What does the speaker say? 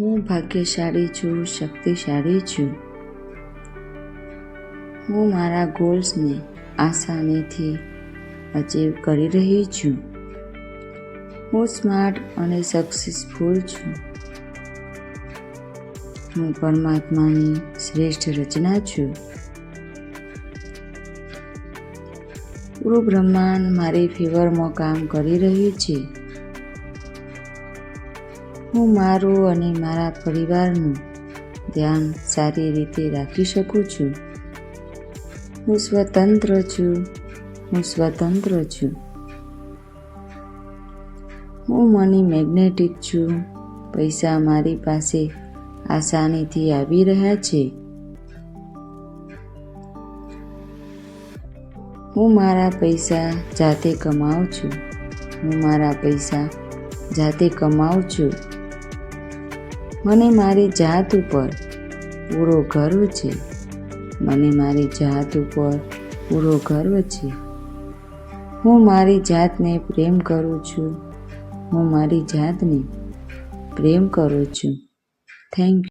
હું ભાગ્યશાળી છું, શક્તિશાળી છું. હું મારા ગોલ્સને આસાનીથી અચીવ કરી રહી છું. હું સ્માર્ટ અને સક્સેસફુલ છું. હું પરમાત્માની શ્રેષ્ઠ રચના છું. પૂરું બ્રહ્માંડ મારી ફેવરમાં કામ કરી રહ્યું છે. હું મારું અને મારા પરિવારનું ધ્યાન સારી રીતે રાખી શકું છું. હું સ્વતંત્ર છું. હું સ્વતંત્ર છું. હું મની મેગ્નેટિક છું. પૈસા મારી પાસે આસાનીથી આવી રહ્યા છે. હું મારા પૈસા જાતે કમાઉં છું. હું મારા પૈસા જાતે કમાઉં છું. મને મારી જાત ઉપર પૂરો ગર્વ છે. મને મારી જાત ઉપર પૂરો ગર્વ છે. હું મારી જાતને પ્રેમ કરું છું. હું મારી જાતને પ્રેમ કરું છું. Thank you.